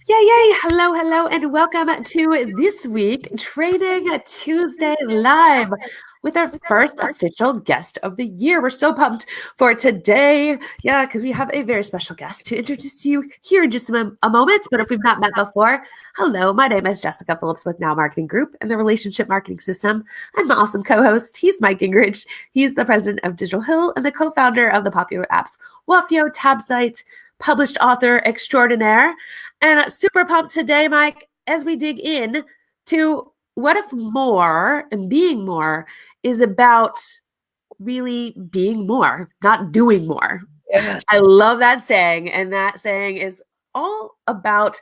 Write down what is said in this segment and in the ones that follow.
Yay, yay. Hello, and welcome to this week Training Tuesday Live with our first official guest of the year. We're so pumped for today. Yeah, because we have a very special guest to introduce to you here in just a moment. But if we've not met before, hello, my name is Jessika Phillips with Now Marketing Group and the Relationship Marketing System. And my awesome co-host, he's Mike Gingerich. He's the president of Digital Hill and the co-founder of the popular apps Waftio, Tabsite, published author extraordinaire. And super pumped today, Mike, as we dig in to what if more and being more is about really being more, not doing more. Yes. I love that saying. And that saying is all about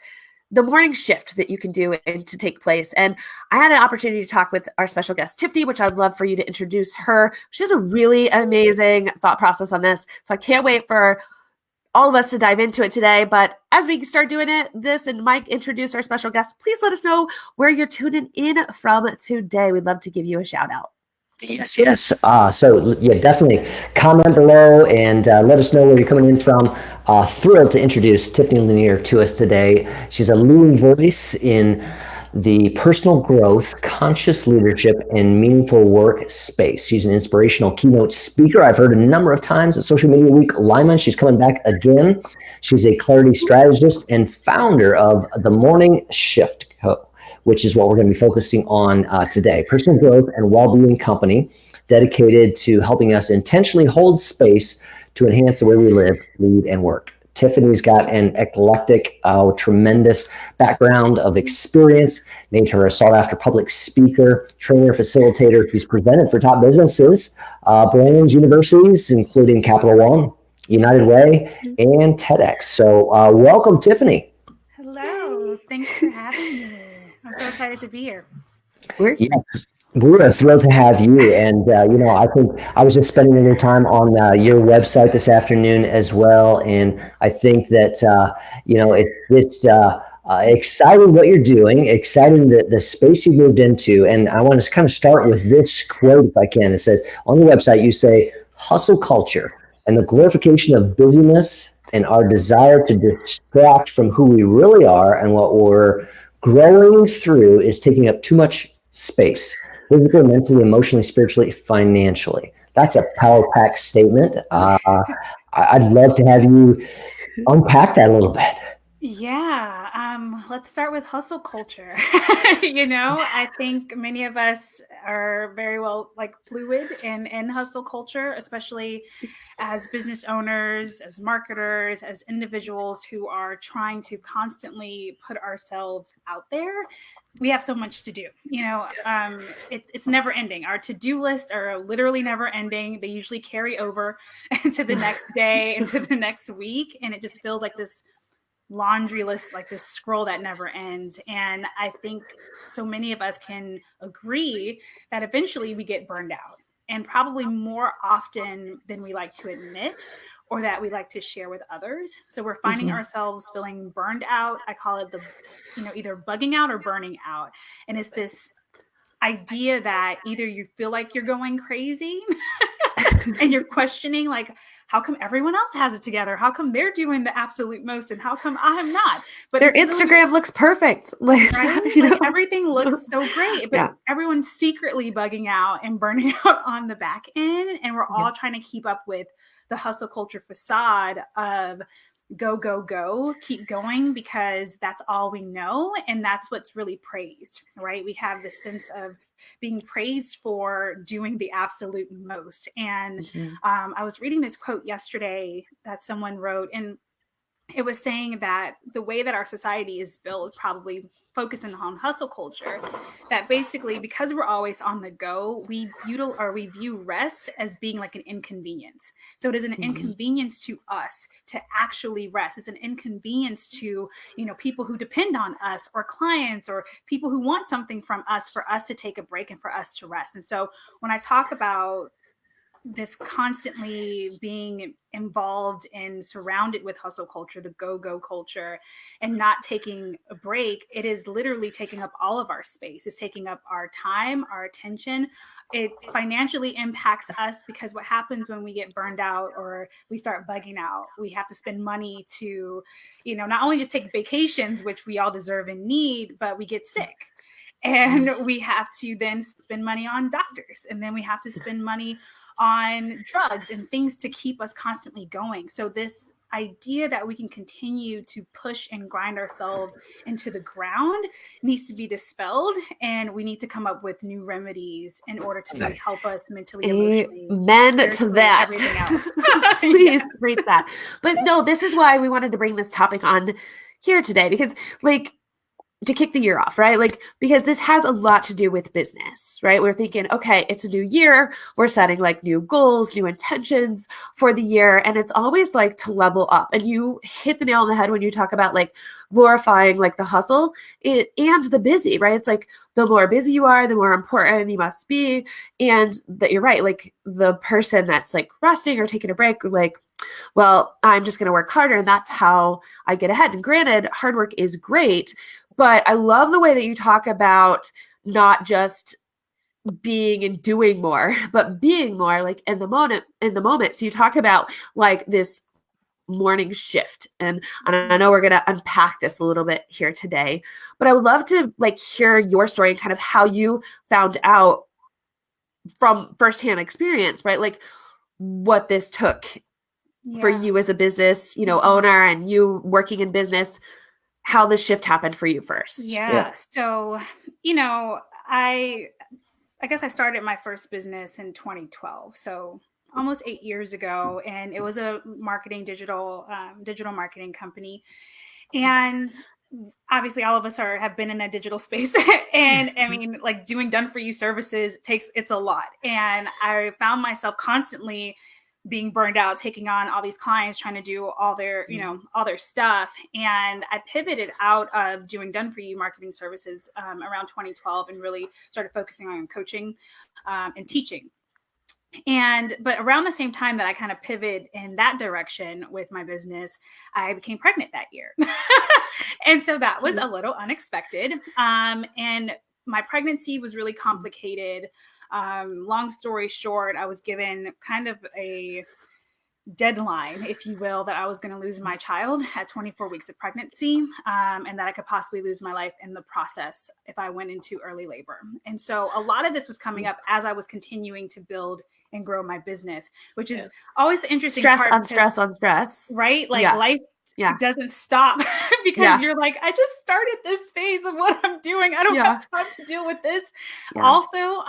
the morning shift that you can do and to take place. And I had an opportunity to talk with our special guest, Tiffany, which I'd love for you to introduce her. She has a really amazing thought process on this. So I can't wait for all of us to dive into it today. But as we start doing this and Mike introduce our special guest, please let us know where you're tuning in from today. We'd love to give you a shout out. Yes. So definitely comment below and let us know where you're coming in from. Thrilled to introduce Tiffany Lainer to us today. She's a leading voice in the personal growth, conscious leadership, and meaningful work space. She's an inspirational keynote speaker. I've heard a number of times at Social Media Week Lima. She's coming back again. She's a clarity strategist and founder of The Morning Shift Co., which is what we're going to be focusing on today. Personal growth and well-being company dedicated to helping us intentionally hold space to enhance the way we live, lead, and work. Tiffany's got an eclectic, tremendous background of experience, made her a sought-after public speaker, trainer, facilitator. She's presented for top businesses, brands, universities, including Capital One, United Way, and TEDx. So welcome, Tiffany. Hello. Thanks for having me. I'm so excited to be here. We're Thrilled to have you. And, I think I was just spending a little time on your website this afternoon as well. And I think that, it's exciting what you're doing, exciting the space you moved into. And I want to kind of start with this quote, if I can. It says, on your website, you say, hustle culture and the glorification of busyness and our desire to distract from who we really are and what we're growing through is taking up too much space, physically, mentally, emotionally, spiritually, financially. That's a power-packed statement. I'd love to have you unpack that a little bit. Yeah. Let's start with hustle culture. I think many of us are very well fluid in hustle culture, especially as business owners, as marketers, as individuals who are trying to constantly put ourselves out there. We have so much to do. It's never ending. Our to-do lists are literally never ending. They usually carry over into the next day, into the next week. And it just feels like this laundry list, like this scroll that never ends. And I think so many of us can agree that eventually we get burned out, and probably more often than we like to admit or that we like to share with others. So we're finding ourselves feeling burned out. I call it either bugging out or burning out. And it's this idea that either you feel like you're going crazy and you're questioning, how come everyone else has it together? How come they're doing the absolute most? And how come I'm not? But their Instagram looks perfect. Right? Everything looks so great, but everyone's secretly bugging out and burning out on the back end. And we're all trying to keep up with the hustle culture facade of go, go, go, keep going, because that's all we know. And that's what's really praised, right? We have this sense of being praised for doing the absolute most. And I was reading this quote yesterday that someone wrote, and it was saying that the way that our society is built, probably focusing on hustle culture, that basically because we're always on the go, we view rest as being like an inconvenience. So it is an inconvenience to us to actually rest. It's an inconvenience to, people who depend on us, or clients, or people who want something from us, for us to take a break and for us to rest. And so when I talk about this constantly being involved and surrounded with hustle culture, the go-go culture, and not taking a break, it is literally taking up all of our space. It's taking up our time, our attention. It financially impacts us because what happens when we get burned out or we start bugging out, we have to spend money to, not only just take vacations, which we all deserve and need, but we get sick. And we have to then spend money on doctors. And then we have to spend money on drugs and things to keep us constantly going. So this idea that we can continue to push and grind ourselves into the ground needs to be dispelled. And we need to come up with new remedies in order to really help us mentally, emotionally, amen to that. Everything else. Please read that. But no, this is why we wanted to bring this topic on here today, because to kick the year off, right? Because this has a lot to do with business, right? We're thinking, okay, it's a new year. We're setting new goals, new intentions for the year. And it's always to level up. And you hit the nail on the head when you talk about glorifying the hustle and the busy, right? It's the more busy you are, the more important you must be. And that you're right. The person that's resting or taking a break, well, I'm just going to work harder. And that's how I get ahead. And granted, hard work is great. But I love the way that you talk about not just being and doing more, but being more in the moment. So you talk about this morning shift. And I know we're going to unpack this a little bit here today, but I would love to hear your story and kind of how you found out from firsthand experience, right? What this took for you as a business, owner, and you working in business, how this shift happened for you first. Yeah. So, I guess I started my first business in 2012. So almost 8 years ago. And it was a digital marketing company. And obviously all of us have been in that digital space. And I mean, doing done for you services it's a lot. And I found myself constantly being burned out, taking on all these clients, trying to do all their, all their stuff. And I pivoted out of doing done for you marketing services around 2012 and really started focusing on coaching and teaching. But around the same time that I kind of pivoted in that direction with my business, I became pregnant that year. And so that was a little unexpected. And my pregnancy was really complicated. Long story short, I was given kind of a deadline, if you will, that I was going to lose my child at 24 weeks of pregnancy, and that I could possibly lose my life in the process if I went into early labor. And so a lot of this was coming up as I was continuing to build and grow my business, which is always the interesting part. Stress on stress. Right? Life doesn't stop because you're I just started this phase of what I'm doing. I don't have time to deal with this. Also,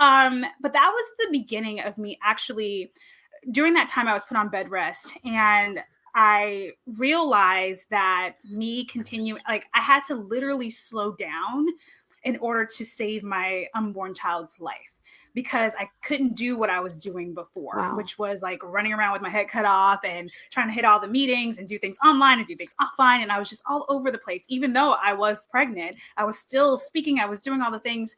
but that was the beginning of me actually. During that time, I was put on bed rest, and I realized that I had to literally slow down in order to save my unborn child's life, because I couldn't do what I was doing before, which was running around with my head cut off and trying to hit all the meetings and do things online and do things offline. And I was just all over the place. Even though I was pregnant, I was still speaking. I was doing all the things.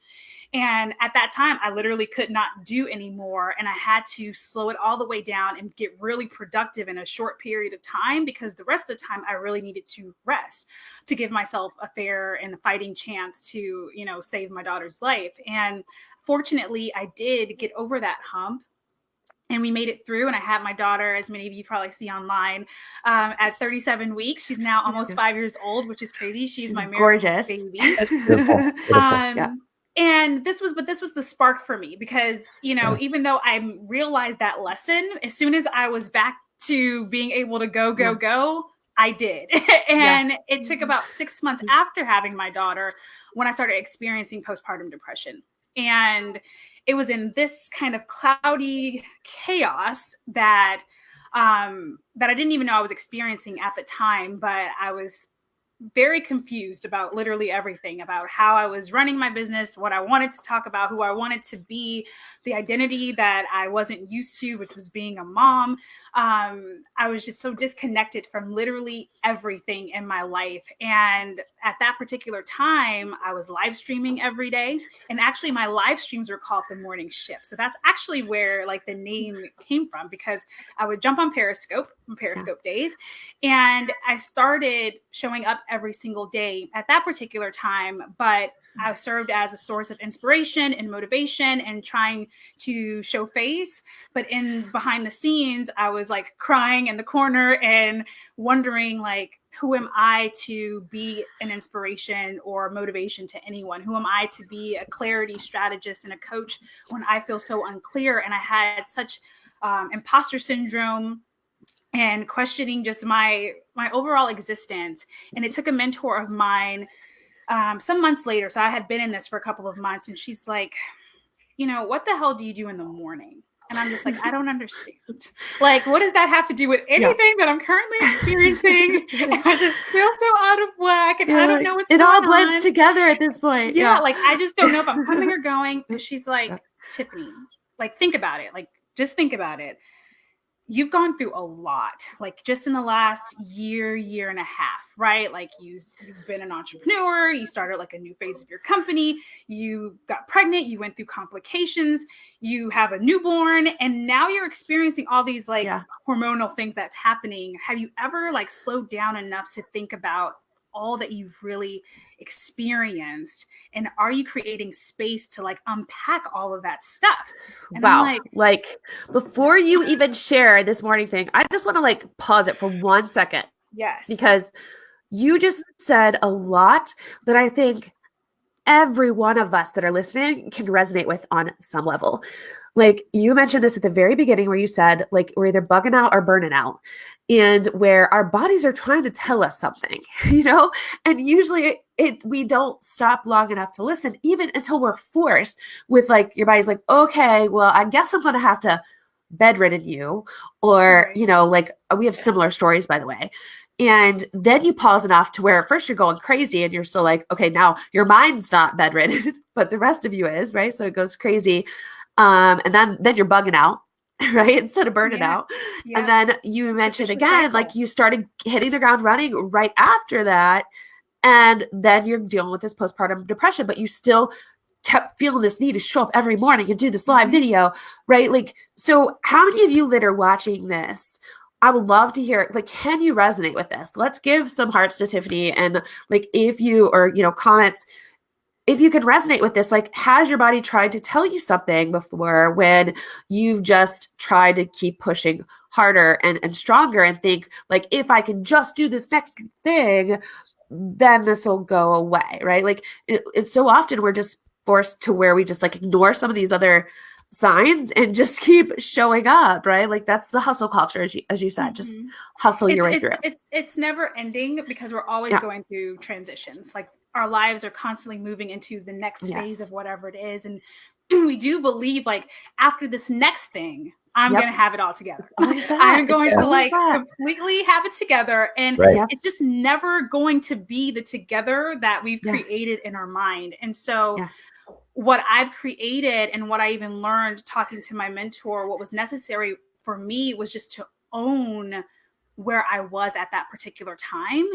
And at that time, I literally could not do anymore. And I had to slow it all the way down and get really productive in a short period of time, because the rest of the time I really needed to rest to give myself a fair and a fighting chance to, save my daughter's life. And fortunately, I did get over that hump. And we made it through, and I had my daughter, as many of you probably see online, at 37 weeks. She's now almost 5 years old, which is crazy. She's my gorgeous baby. That's beautiful. And this was the spark for me, because, even though I realized that lesson, as soon as I was back to being able to go, I did. And it took about 6 months after having my daughter when I started experiencing postpartum depression. And it was in this kind of cloudy chaos that I didn't even know I was experiencing at the time, but I was very confused about literally everything, about how I was running my business, what I wanted to talk about, who I wanted to be, the identity that I wasn't used to, which was being a mom. I was just so disconnected from literally everything in my life. And at that particular time, I was live streaming every day. And actually my live streams were called the morning shift. So that's actually where like the name came from, because I would jump on Periscope days. And I started showing up every single day at that particular time. But I served as a source of inspiration and motivation and trying to show face. But in behind the scenes, I was like crying in the corner and wondering like, who am I to be an inspiration or motivation to anyone? Who am I to be a clarity strategist and a coach when I feel so unclear? And I had such imposter syndrome and questioning just my overall existence. And it took a mentor of mine some months later. So I had been in this for a couple of months, and she's like, what the hell do you do in the morning? And I'm just like, I don't understand. Like, what does that have to do with anything that I'm currently experiencing? And I just feel so out of whack, and I don't know what's going on. It all blends together at this point. Yeah, like I just don't know if I'm coming or going. And she's like, Tiffany, like think about it. Like just think about it. You've gone through a lot, like just in the last year and a half, right? Like you've been an entrepreneur, you started like a new phase of your company, you got pregnant, you went through complications, you have a newborn, and now you're experiencing all these like hormonal things that's happening. Have you ever like slowed down enough to think about all that you've really experienced, and are you creating space to like unpack all of that stuff? And wow. I'm like before you even share this morning thing, I just want to like pause it for 1 second. Yes. Because you just said a lot that I think every one of us that are listening can resonate with on some level. Like you mentioned this at the very beginning where you said like we're either bugging out or burning out, and where our bodies are trying to tell us something, and usually we don't stop long enough to listen, even until we're forced with like your body's like, okay, well, I guess I'm going to have to bedridden you, or, like we have similar stories, by the way. And then you pause enough to where at first you're going crazy and you're still like, okay, now your mind's not bedridden, but the rest of you is, right? So it goes crazy. And then you're bugging out, right? Instead of burning out. Yeah. And then you mentioned again, like you started hitting the ground running right after that. And then you're dealing with this postpartum depression, but you still kept feeling this need to show up every morning and do this live video, right? Like, so how many of you that are watching this, I would love to hear, like, can you resonate with this? Let's give some hearts to Tiffany. And like, if you, or, comments, if you can resonate with this, like, has your body tried to tell you something before when you've just tried to keep pushing harder and stronger and think like, if I can just do this next thing, then this will go away, right? Like it's so often we're just forced to where we just like ignore some of these other signs and just keep showing up, right? Like that's the hustle culture, as you said, just hustle your way through. It's never ending because we're always going through transitions. Like our lives are constantly moving into the next phase of whatever it is. And we do believe like after this next thing, I'm going to have it all together. I'm going to like completely have it together. And it's just never going to be the together that we've created in our mind. And so what I've created and what I even learned talking to my mentor, what was necessary for me was just to own where I was at that particular time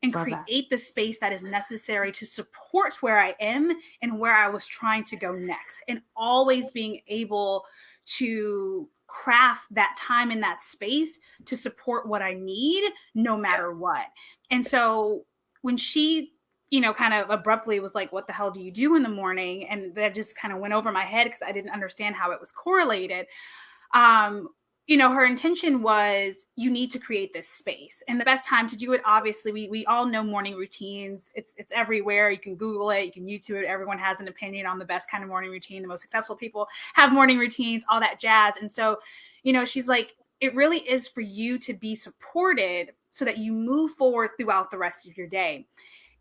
and create the space that is necessary to support where I am and where I was trying to go next, and always being able to craft that time in that space to support what I need no matter what. And so when she, kind of abruptly was like, what the hell do you do in the morning? And that just kind of went over my head because I didn't understand how it was correlated. Her intention was you need to create this space, and the best time to do it, obviously we all know morning routines. It's everywhere. You can Google it, you can YouTube it. Everyone has an opinion on the best kind of morning routine. The most successful people have morning routines, all that jazz. And so, she's like, it really is for you to be supported so that you move forward throughout the rest of your day.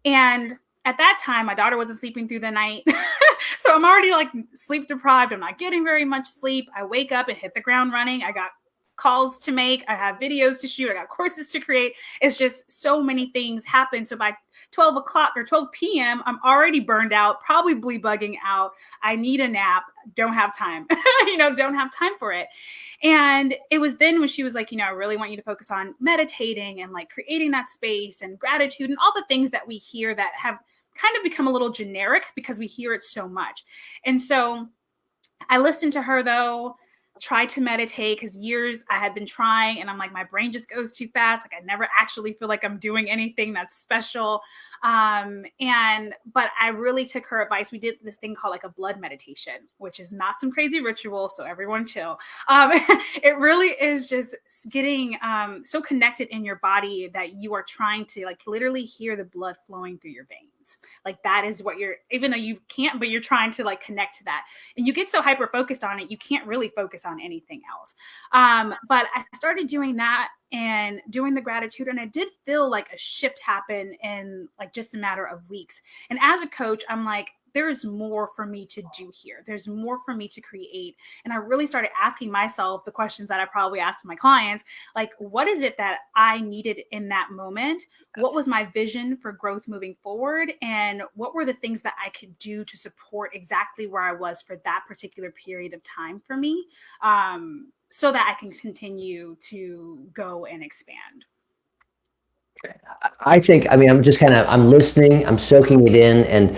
And at that time, my daughter wasn't sleeping through the night. So I'm already like sleep deprived. I'm not getting very much sleep. I wake up and hit the ground running. I got calls to make, I have videos to shoot, I got courses to create. It's just so many things happen. So by 12 o'clock or 12 p.m., I'm already burned out, probably bugging out. I need a nap, don't have time, don't have time for it. And it was then when she was like, I really want you to focus on meditating and like creating that space and gratitude and all the things that we hear that have kind of become a little generic because we hear it so much. And so I listened to her though, tried to meditate because years I had been trying and I'm like, my brain just goes too fast. Like I never actually feel like I'm doing anything that's special. But I really took her advice. We did this thing called like a blood meditation, which is not some crazy ritual. So everyone chill. It really is just getting so connected in your body that you are trying to like literally hear the blood flowing through your veins. Like that is what even though you can't, but you're trying to like connect to that. And you get so hyper focused on it, you can't really focus on anything else. But I started doing that and doing the gratitude. And I did feel like a shift happen in like just a matter of weeks. And as a coach, I'm like, there's more for me to do here. There's more for me to create. And I really started asking myself the questions that I probably asked my clients, like, what is it that I needed in that moment? What was my vision for growth moving forward? And what were the things that I could do to support exactly where I was for that particular period of time for me, so that I can continue to go and expand? I think, I'm listening, I'm soaking it in, and,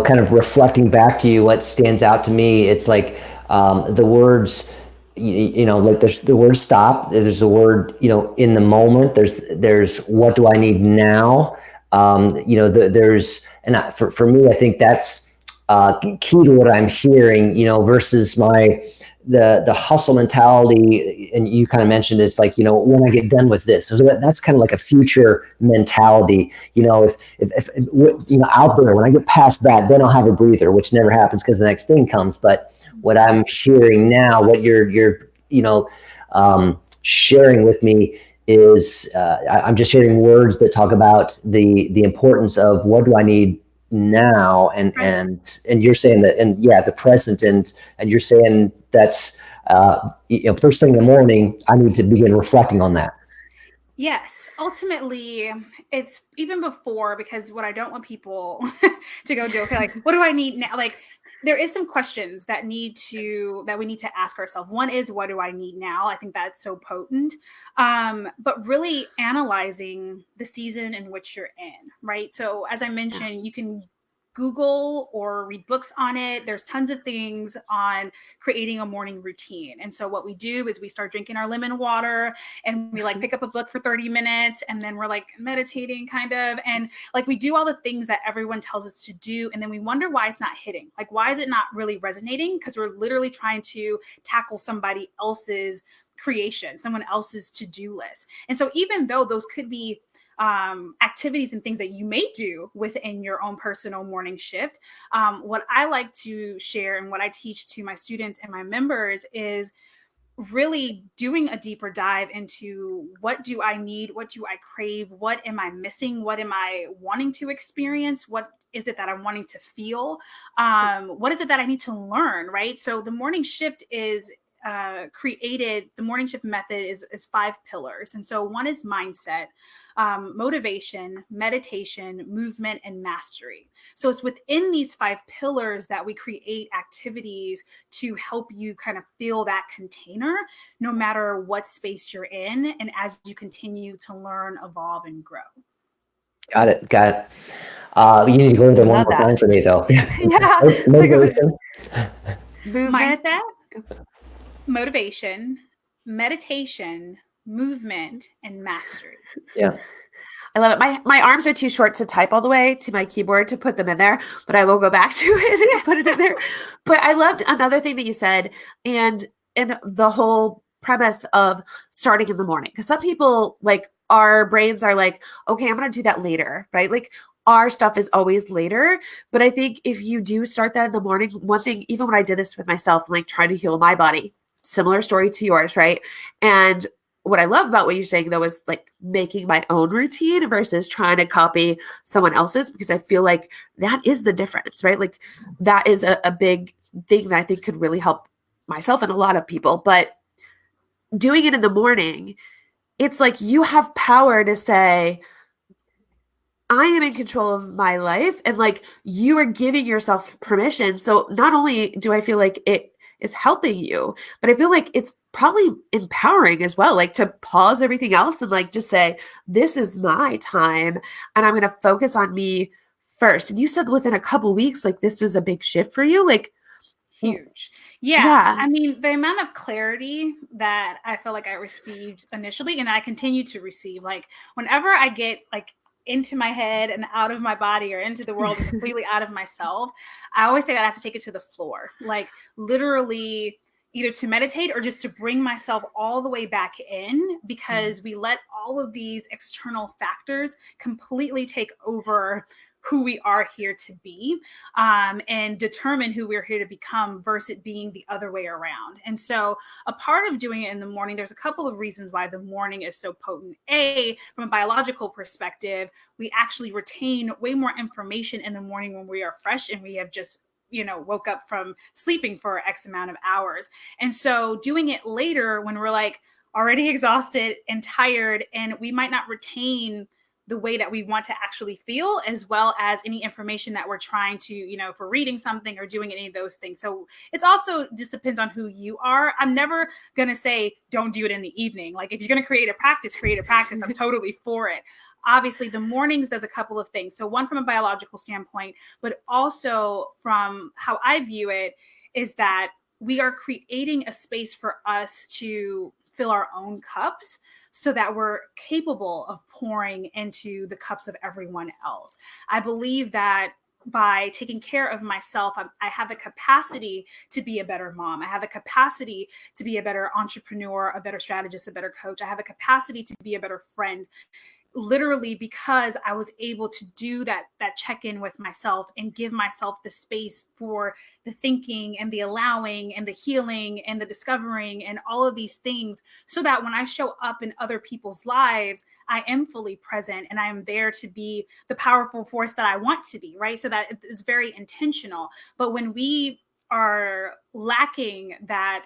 kind of reflecting back to you, what stands out to me. It's like the words, like there's the word stop, there's the word, in the moment, there's what do I need now? For me, I think that's key to what I'm hearing, versus the hustle mentality. And you kind of mentioned it's like, when I get done with this, so that's kind of like a future mentality. If out there, when I get past that, then I'll have a breather, which never happens because the next thing comes. But what I'm hearing now, what you're sharing with me is, I'm just hearing words that talk about the importance of what do I need now, and you're saying that, and the present, and you're saying that's first thing in the morning, I need to begin reflecting on that. Yes, ultimately it's even before, because what I don't want people to go do, okay, like what do I need now? Like there is some questions that we need to ask ourselves. One is, what do I need now? I think that's so potent. But really analyzing the season in which you're in, right? So as I mentioned, you can Google or read books on it. There's tons of things on creating a morning routine. And so what we do is we start drinking our lemon water and we like pick up a book for 30 minutes and then we're like meditating kind of. And like we do all the things that everyone tells us to do. And then we wonder why it's not hitting. Like, why is it not really resonating? Because we're literally trying to tackle somebody else's creation, someone else's to-do list. And so even though those could be activities and things that you may do within your own personal morning shift, what I like to share and what I teach to my students and my members is really doing a deeper dive into what do I need? What do I crave? What am I missing? What am I wanting to experience? What is it that I'm wanting to feel? What is it that I need to learn, right? So the morning shift is the morning shift method is 5 pillars. And so one is mindset, motivation, meditation, movement, and mastery. So it's within these 5 pillars that we create activities to help you kind of feel that container, no matter what space you're in, and as you continue to learn, evolve, and grow. Got it. You need to go into one more time for me, though. Yeah. Motivation. Mindset, motivation, meditation, movement, and mastery. Yeah. I love it. My arms are too short to type all the way to my keyboard to put them in there, but I will go back to it and put it in there. But I loved another thing that you said, and the whole premise of starting in the morning. Because some people, like, our brains are like, okay, I'm going to do that later, right? Like, our stuff is always later. But I think if you do start that in the morning, one thing, even when I did this with myself, like trying to heal my body, similar story to yours, right? And what I love about what you're saying, though, is like making my own routine versus trying to copy someone else's, because I feel like that is the difference, right? Like that is a big thing that I think could really help myself and a lot of people. But doing it in the morning, it's like you have power to say, I am in control of my life, and like you are giving yourself permission. So not only do I feel like it is helping you, but I feel like it's probably empowering as well, like to pause everything else and like just say, this is my time and I'm going to focus on me first. And you said within a couple weeks, like this was a big shift for you. Like, huge. Yeah. I mean, the amount of clarity that I feel like I received initially and I continue to receive, like whenever I get like into my head and out of my body or into the world and completely out of myself, I always say that I have to take it to the floor, like literally either to meditate or just to bring myself all the way back in, because we let all of these external factors completely take over who we are here to be, and determine who we're here to become versus it being the other way around. And so a part of doing it in the morning, there's a couple of reasons why the morning is so potent. From a biological perspective, we actually retain way more information in the morning when we are fresh and we have just woke up from sleeping for X amount of hours. And so doing it later when we're like already exhausted and tired, and we might not retain the way that we want to actually feel, as well as any information that we're trying to, for reading something or doing any of those things. So it's also just depends on who you are. I'm never going to say, don't do it in the evening. Like if you're going to create a practice. I'm totally for it. Obviously the mornings does a couple of things. So one from a biological standpoint, but also from how I view it is that we are creating a space for us to fill our own cups so that we're capable of pouring into the cups of everyone else. I believe that by taking care of myself, I have the capacity to be a better mom. I have the capacity to be a better entrepreneur, a better strategist, a better coach. I have the capacity to be a better friend, literally because I was able to do that check-in with myself and give myself the space for the thinking and the allowing and the healing and the discovering and all of these things, so that when I show up in other people's lives, I am fully present and I am there to be the powerful force that I want to be, right? So that it's very intentional. But when we are lacking that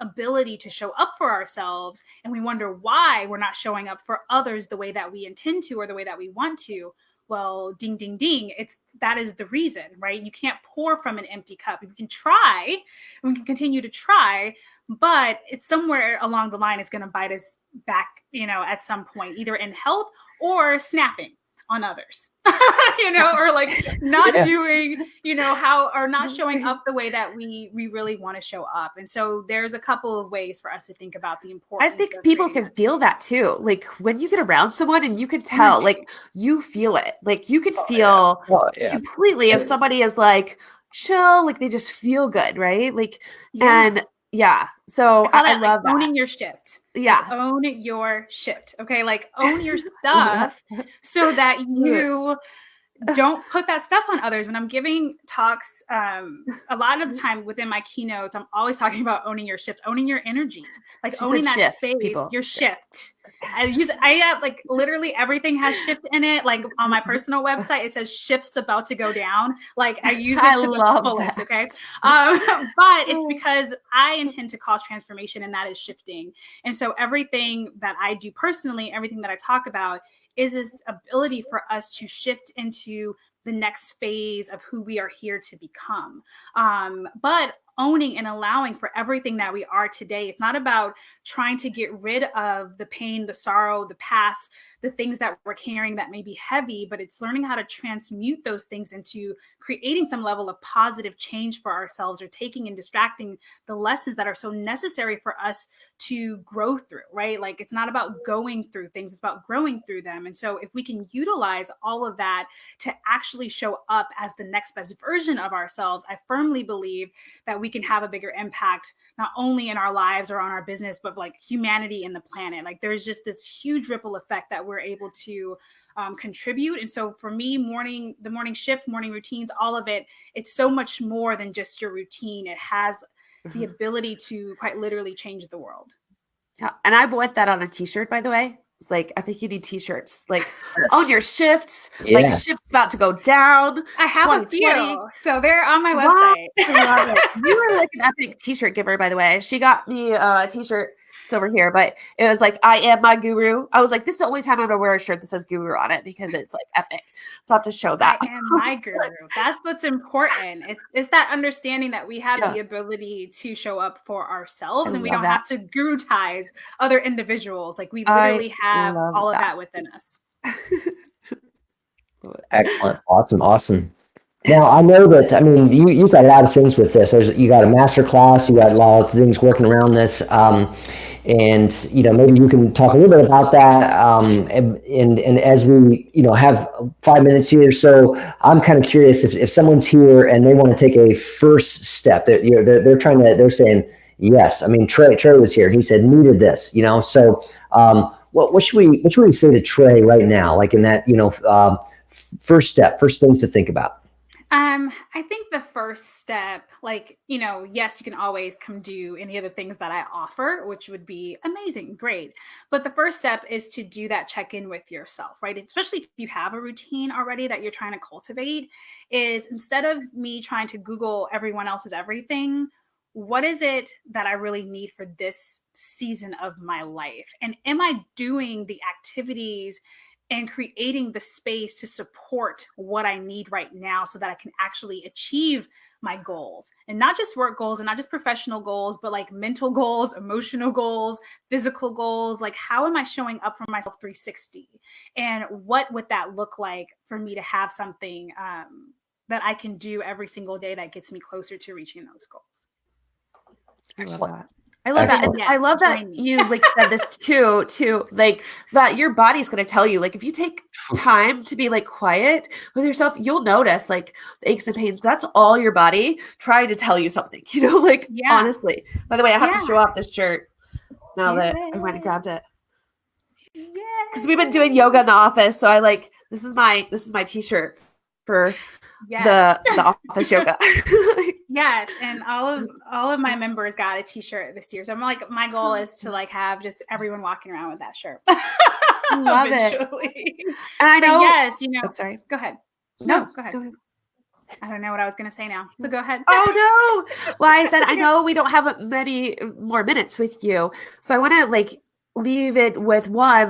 ability to show up for ourselves, and we wonder why we're not showing up for others the way that we intend to or the way that we want to, well, ding, ding, ding, that is the reason, right? You can't pour from an empty cup. We can try, and we can continue to try, but it's somewhere along the line, it's going to bite us back, at some point, either in health or snapping on others, or like not doing, or not showing up the way that we really want to show up. And so there's a couple of ways for us to think about the importance. I think people can feel that too. Like when you get around someone and you can tell, like you feel it, like you can feel completely if somebody is like chill, like they just feel good. Right. Like, and so I love that. Owning your shift. Yeah. Like, own your shift. Okay. Like own your stuff so that you don't put that stuff on others. When I'm giving talks, a lot of the time within my keynotes, I'm always talking about owning your shift, owning your energy, like owning that shift, space, people. Your shift. I like literally everything has shift in it. Like on my personal website, it says shifts about to go down. Like I use it to the fullest. Okay. But it's because I intend to cause transformation, and that is shifting. And so everything that I do personally, everything that I talk about is this ability for us to shift into the next phase of who we are here to become. But owning and allowing for everything that we are today. It's not about trying to get rid of the pain, the sorrow, the past, the things that we're carrying that may be heavy, but it's learning how to transmute those things into creating some level of positive change for ourselves, or taking and distracting the lessons that are so necessary for us to grow through, right? Like it's not about going through things, it's about growing through them. And so if we can utilize all of that to actually show up as the next best version of ourselves, I firmly believe that we can have a bigger impact, not only in our lives or on our business, but like humanity and the planet. Like there's just this huge ripple effect that we're able to contribute. And so for me, the morning shift, morning routines, all of it, it's so much more than just your routine. It has the ability to quite literally change the world. Yeah. And I want that on a t-shirt, by the way. It's like, I think you need t-shirts, like on your shifts, like shift's about to go down. I have a few, so they're on my website. You are like an epic t-shirt giver, by the way. She got me a t-shirt It's over here, but it was like, I am my guru. I was like, this is the only time I'm gonna wear a shirt that says guru on it because it's like epic. So I have to show that. I am my guru. That's what's important. It's that understanding that we have the ability to show up for ourselves, and we don't have to gurutize other individuals. Like we literally have all of that within us. Excellent. Awesome. Now, I know that, I mean, you've got a lot of things with this. You got a master class, you got a lot of things working around this. And, maybe you can talk a little bit about that. And as we, have 5 minutes here, so I'm kind of curious if someone's here and they want to take a first step, they're saying, yes. I mean, Trey was here. He said, needed this, so what should we say to Trey right now? Like in that, first things to think about. I think the first step, yes, you can always come do any of the things that I offer, which would be amazing, great. But the first step is to do that check-in with yourself, right? Especially if you have a routine already that you're trying to cultivate, is instead of me trying to Google everyone else's everything, what is it that I really need for this season of my life? And am I doing the activities and creating the space to support what I need right now so that I can actually achieve my goals, and not just work goals and not just professional goals, but like mental goals, emotional goals, physical goals. Like, how am I showing up for myself 360? And what would that look like for me to have something that I can do every single day that gets me closer to reaching those goals? I love that. I love that. And I love that you said this too, like that your body's going to tell you, like, if you take time to be like quiet with yourself, you'll notice like the aches and pains. That's all your body trying to tell you something, honestly. By the way, I have to show off this shirt now that I went and grabbed it. Yeah. Because we've been doing yoga in the office. So this is my t-shirt for the office yoga. Yes, and all of my members got a t-shirt this year. So I'm like, my goal is to have just everyone walking around with that shirt. Love it. And I know. Yes, sorry. Go ahead. No, go ahead. I don't know what I was going to say now. So go ahead. Oh no. Well, I said I know we don't have many more minutes with you, so I want to leave it with one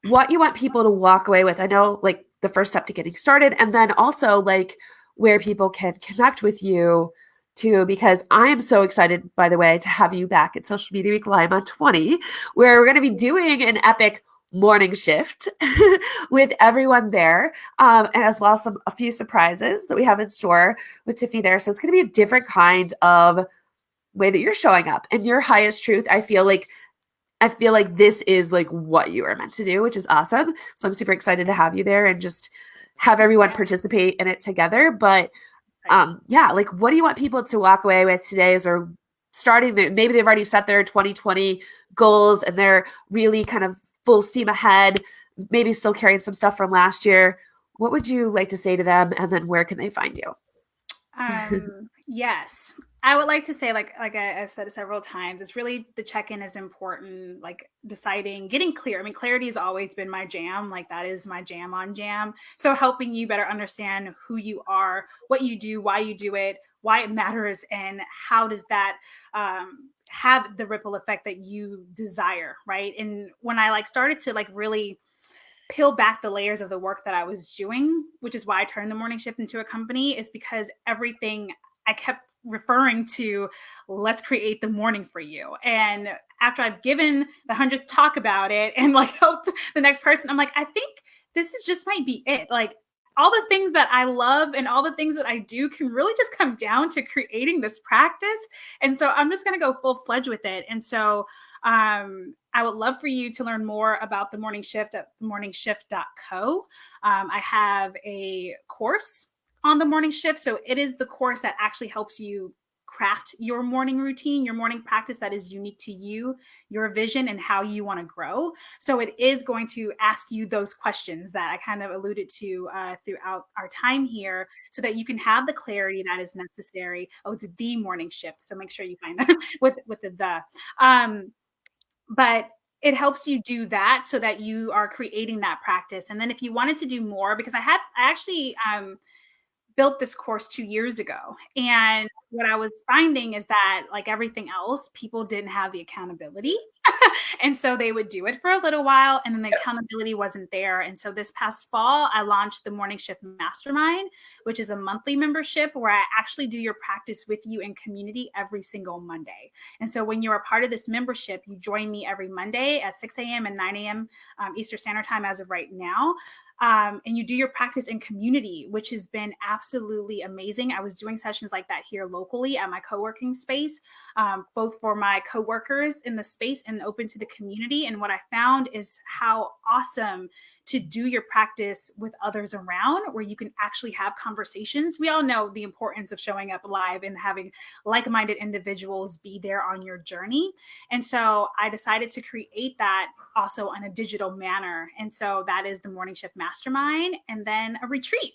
what you want people to walk away with. I know the first step to getting started, and then also where people can connect with you too, because I am so excited, by the way, to have you back at Social Media Week Live on 20, where we're going to be doing an epic morning shift with everyone there, and as well as a few surprises that we have in store with Tiffany there. So it's going to be a different kind of way that you're showing up in your highest truth. I feel like this is what you are meant to do, which is awesome. So I'm super excited to have you there and just have everyone participate in it together. But what do you want people to walk away with today as they're starting maybe they've already set their 2020 goals and they're really kind of full steam ahead, maybe still carrying some stuff from last year. What would you like to say to them? And then where can they find you? Yes. I would like to say, I've said it several times, it's really the check-in is important, deciding, getting clear. I mean, clarity has always been my jam. That is my jam on jam. So helping you better understand who you are, what you do, why you do it, why it matters, and how does that have the ripple effect that you desire, right? And when I started to really peel back the layers of the work that I was doing, which is why I turned the morning shift into a company, is because everything I kept referring to, let's create the morning for you. And after I've given the 100th talk about it and helped the next person, I'm I think this is just might be it. All the things that I love and all the things that I do can really just come down to creating this practice. And so I'm just going to go full-fledged with it. And so I would love for you to learn more about the morning shift at morningshift.co. I have a course on the morning shift. So it is the course that actually helps you craft your morning routine, your morning practice that is unique to you, your vision, and how you want to grow. So it is going to ask you those questions that I kind of alluded to throughout our time here, so that you can have the clarity that is necessary. Oh, it's the morning shift. So make sure you find that with the. But it helps you do that so that you are creating that practice. And then if you wanted to do more, because I actually built this course 2 years ago. And what I was finding is that, like everything else, people didn't have the accountability. And so they would do it for a little while, and then the accountability wasn't there. And so this past fall, I launched the Morning Shift Mastermind, which is a monthly membership where I actually do your practice with you in community every single Monday. And so when you're a part of this membership, you join me every Monday at 6 a.m. and 9 a.m. Eastern Standard Time as of right now. And you do your practice in community, which has been absolutely amazing. I was doing sessions like that here locally at my co-working space, both for my coworkers in the space and open to the community. And what I found is how awesome to do your practice with others around, where you can actually have conversations. We all know the importance of showing up live and having like-minded individuals be there on your journey. And so I decided to create that also in a digital manner. And so that is the Morning Shift Mastermind, and then a retreat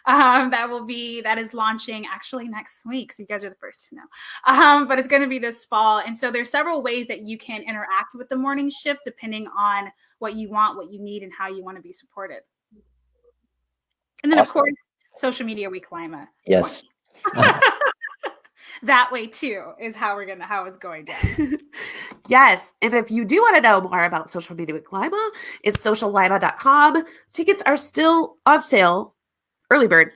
that is launching actually next week. So you guys are the first to know, but it's going to be this fall. And so there's several ways that you can interact with the Morning Shift depending on what you want, what you need, and how you want to be supported. And then, awesome. Of course, social media week Lima. Yes. That way too is how it's going down. Yes. And if you do want to know more about Social Media Week Lima, it's sociallima.com. Tickets are still on sale, early bird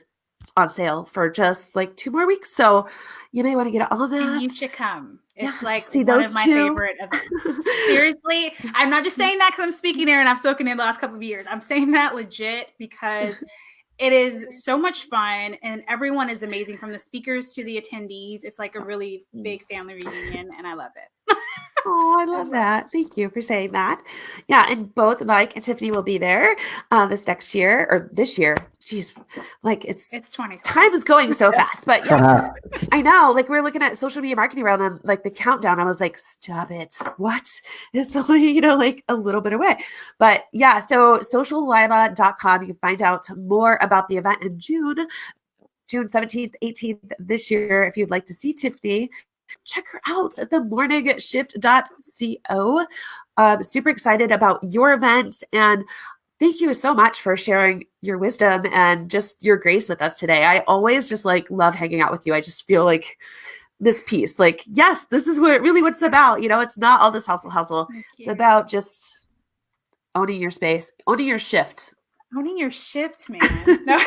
on sale for just like 2 more weeks. So you may want to get all of that. And you should come. It's like see one those of my two favorite events. Seriously, I'm not just saying that because I'm speaking there and I've spoken there the last couple of years. I'm saying that legit because it is so much fun and everyone is amazing, from the speakers to the attendees. It's like a really big family reunion and I love it. Oh, I love that. Thank you for saying that. Yeah, and both Mike and Tiffany will be there this next year, or this year. Jeez, like it's 20. Time is going so fast, but yeah, I know. Like we're looking at social media marketing around them, like the countdown. I was like, stop it. What? It's only, like a little bit away. But yeah, so sociallima.com. You can find out more about the event in June 17th, 18th this year. If you'd like to see Tiffany, check her out at themorningshift.co. Super excited about your event, and thank you so much for sharing your wisdom and just your grace with us today. I always just love hanging out with you. I just feel like this piece, yes, this is what it's about. It's not all this hustle. It's about just owning your space, owning your shift. Owning your shift, man. No.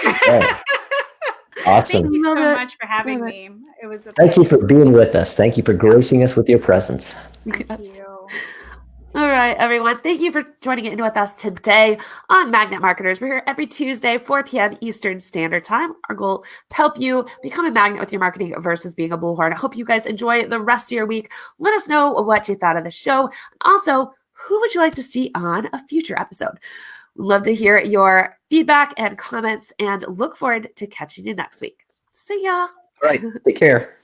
Awesome. Thank you so much for having me. It was a Thank you for being with us. Thank you for gracing us with your presence. Thank you. All right, everyone. Thank you for joining in with us today on Magnet Marketers. We're here every Tuesday, 4 p.m. Eastern Standard Time. Our goal to help you become a magnet with your marketing versus being a bullhorn. I hope you guys enjoy the rest of your week. Let us know what you thought of the show. Also, who would you like to see on a future episode? We'd love to hear your feedback and comments, and look forward to catching you next week. See ya. All right. Take care.